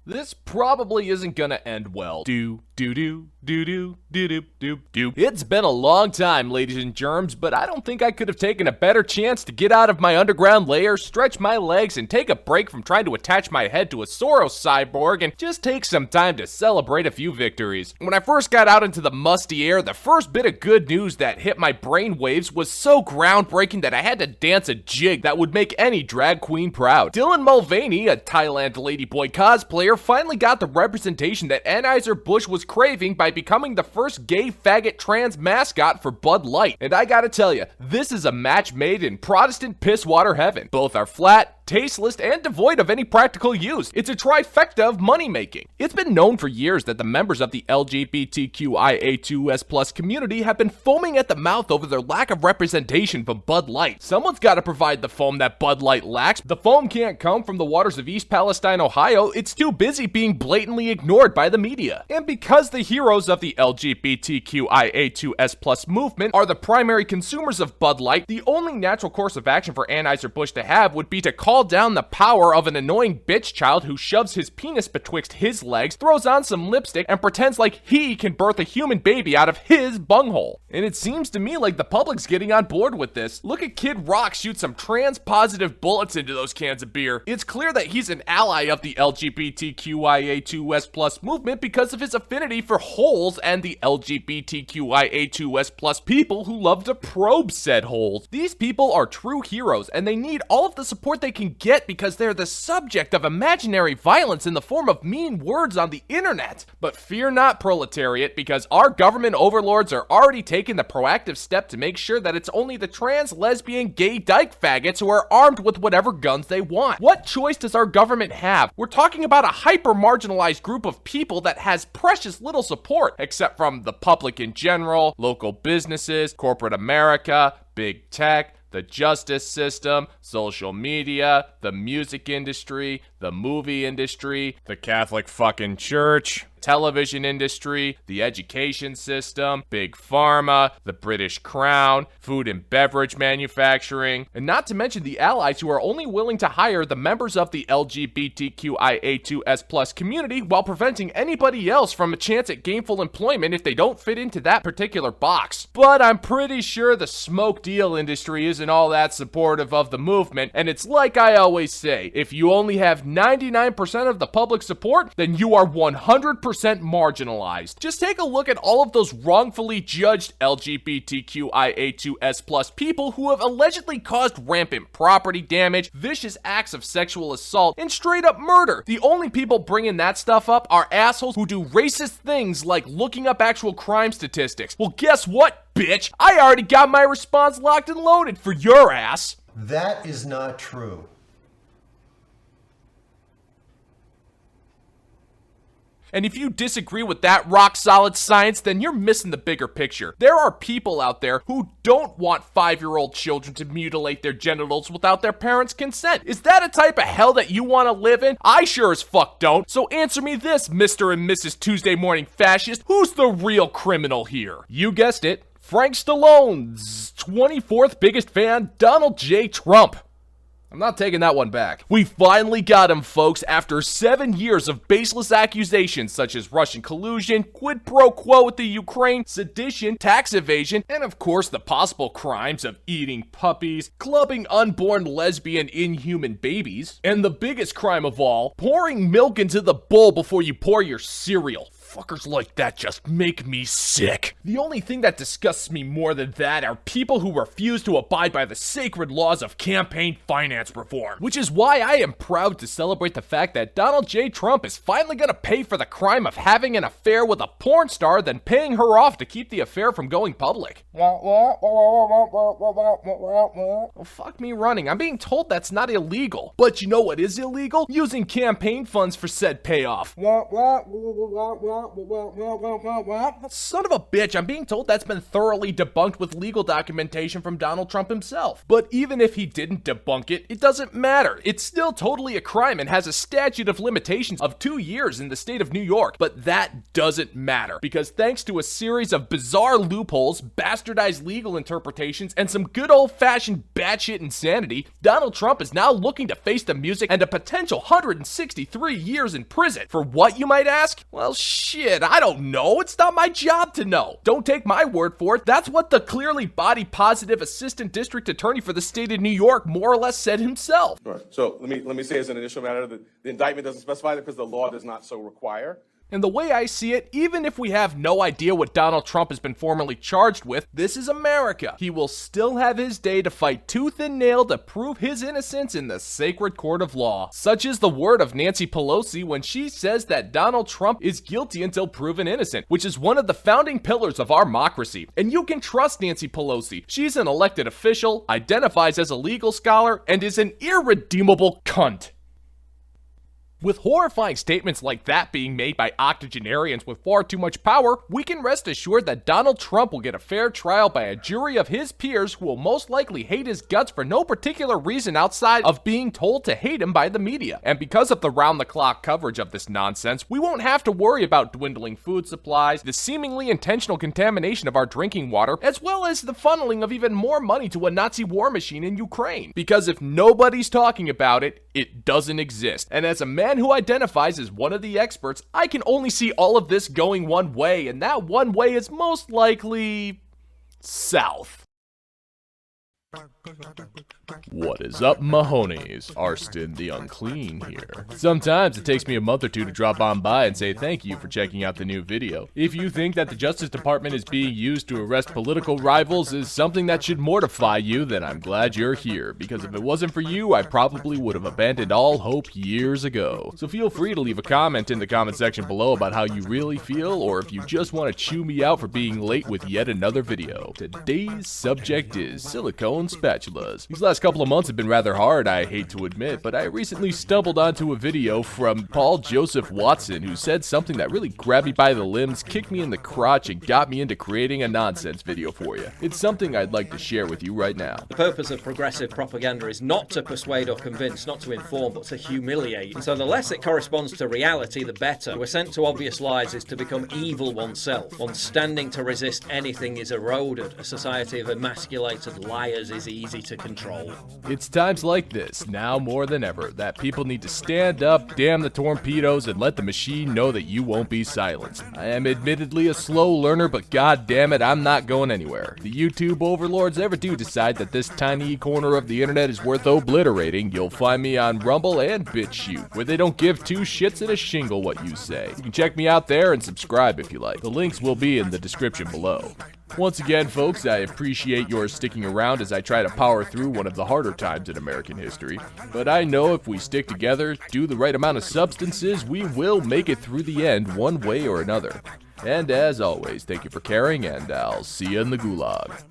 This probably isn't gonna end well. It's been a long time, ladies and germs, but I don't think I could have taken a better chance to get out of my underground lair, stretch my legs, and take a break from trying to attach my head to a Soros cyborg and just take some time to celebrate a few victories. When I first got out into the musty air, the first bit of good news that hit my brainwaves was so groundbreaking that I had to dance a jig that would make any drag queen proud. Dylan Mulvaney, a Thailand Lady Boy cosplayer, finally got the representation that Anheuser-Busch was craving by becoming the first gay faggot trans mascot for Bud Light. And I gotta tell you, this is a match made in Protestant pisswater heaven. Both are flat, tasteless, and devoid of any practical use. It's a trifecta of money-making. It's been known for years that the members of the LGBTQIA2S+ community have been foaming at the mouth over their lack of representation from Bud Light. Someone's got to provide the foam that Bud Light lacks. The foam can't come from the waters of East Palestine, Ohio. It's too busy being blatantly ignored by the media. And because the heroes of the LGBTQIA2S+ movement are the primary consumers of Bud Light, the only natural course of action for Anheuser-Busch to have would be to call down the power of an annoying bitch child who shoves his penis betwixt his legs, throws on some lipstick, and pretends like he can birth a human baby out of his bunghole. And it seems to me like the public's getting on board with this. Look at Kid Rock shoot some trans-positive bullets into those cans of beer. It's clear that he's an ally of the LGBTQIA2S+ movement because of his affinity for holes and the LGBTQIA2S+ people who love to probe said holes. These people are true heroes, and they need all of the support they can get because they're the subject of imaginary violence in the form of mean words on the internet. But fear not, proletariat, because our government overlords are already taking the proactive step to make sure that it's only the trans, lesbian, gay dyke faggots who are armed with whatever guns they want. What choice does our government have? We're talking about a hyper-marginalized group of people that has precious little support, except from the public in general, local businesses, corporate America, big tech, the justice system, social media, the music industry, the movie industry, the Catholic fucking church, television industry, the education system, big pharma, the British Crown, food and beverage manufacturing, and not to mention the allies who are only willing to hire the members of the LGBTQIA2S+ community while preventing anybody else from a chance at gainful employment if they don't fit into that particular box. But I'm pretty sure the smoke deal industry isn't all that supportive of the movement, and it's like I always say, if you only have 99% of the public support, then you are 100% marginalized. Just take a look at all of those wrongfully judged LGBTQIA2S+ people who have allegedly caused rampant property damage, vicious acts of sexual assault, and straight up murder. The only people bringing that stuff up are assholes who do racist things like looking up actual crime statistics. Well, guess what, bitch? I already got my response locked and loaded for your ass. That is not true. And if you disagree with that rock-solid science, then you're missing the bigger picture. There are people out there who don't want 5-year-old children to mutilate their genitals without their parents' consent. Is that a type of hell that you want to live in? I sure as fuck don't. So answer me this, Mr. and Mrs. Tuesday Morning Fascist. Who's the real criminal here? You guessed it. Frank Stallone's 24th biggest fan, Donald J. Trump. I'm not taking that one back. We finally got him, folks, after 7 years of baseless accusations such as Russian collusion, quid pro quo with the Ukraine, sedition, tax evasion, and of course the possible crimes of eating puppies, clubbing unborn lesbian inhuman babies, and the biggest crime of all, pouring milk into the bowl before you pour your cereal. Fuckers like that just make me sick. The only thing that disgusts me more than that are people who refuse to abide by the sacred laws of campaign finance reform. Which is why I am proud to celebrate the fact that Donald J. Trump is finally gonna pay for the crime of having an affair with a porn star than paying her off to keep the affair from going public. Well, fuck me running. I'm being told that's not illegal. But you know what is illegal? Using campaign funds for said payoff. Son of a bitch, I'm being told that's been thoroughly debunked with legal documentation from Donald Trump himself. But even if he didn't debunk it, it doesn't matter. It's still totally a crime and has a statute of limitations of 2 years in the state of New York. But that doesn't matter, because thanks to a series of bizarre loopholes, bastardized legal interpretations, and some good old-fashioned batshit insanity, Donald Trump is now looking to face the music and a potential 163 years in prison. For what, you might ask? Well, shit, I don't know. It's not my job to know. Don't take my word for it. That's what the clearly body-positive assistant district attorney for the state of New York more or less said himself. Right. So let me say as an initial matter that the indictment doesn't specify that because the law does not so require. And the way I see it, even if we have no idea what Donald Trump has been formally charged with, this is America. He will still have his day to fight tooth and nail to prove his innocence in the sacred court of law. Such is the word of Nancy Pelosi when she says that Donald Trump is guilty until proven innocent, which is one of the founding pillars of our democracy. And you can trust Nancy Pelosi. She's an elected official, identifies as a legal scholar, and is an irredeemable cunt. With horrifying statements like that being made by octogenarians with far too much power, we can rest assured that Donald Trump will get a fair trial by a jury of his peers who will most likely hate his guts for no particular reason outside of being told to hate him by the media. And because of the round-the-clock coverage of this nonsense, we won't have to worry about dwindling food supplies, the seemingly intentional contamination of our drinking water, as well as the funneling of even more money to a Nazi war machine in Ukraine. Because if nobody's talking about it, it doesn't exist. And as a man who identifies as one of the experts, I can only see all of this going one way, and that one way is most likely south. What is up, Mahonies? Arston the Unclean here. Sometimes it takes me a month or two to drop on by and say thank you for checking out the new video. If you think that the Justice Department is being used to arrest political rivals is something that should mortify you, then I'm glad you're here, because if it wasn't for you, I probably would have abandoned all hope years ago. So feel free to leave a comment in the comment section below about how you really feel, or if you just want to chew me out for being late with yet another video. Today's subject is silicone spatulas. These last couple of months have been rather hard, I hate to admit, but I recently stumbled onto a video from Paul Joseph Watson who said something that really grabbed me by the limbs, kicked me in the crotch, and got me into creating a nonsense video for you. It's something I'd like to share with you right now. The purpose of progressive propaganda is not to persuade or convince, not to inform, but to humiliate. And so the less it corresponds to reality, the better. To assent to obvious lies is to become evil oneself. One's standing to resist anything is eroded. A society of emasculated liars is easy to control. It's times like this, now more than ever, that people need to stand up, damn the torpedoes, and let the machine know that you won't be silenced. I am admittedly a slow learner, but god damn it, I'm not going anywhere. The YouTube overlords ever do decide that this tiny corner of the internet is worth obliterating, you'll find me on Rumble and BitChute, where they don't give two shits and a shingle what you say. You can check me out there and subscribe if you like. The links will be in the description below. Once again, folks, I appreciate your sticking around as I try to power through one of the harder times in American history. But I know if we stick together, do the right amount of substances, we will make it through the end one way or another. And as always, thank you for caring, and I'll see you in the gulag.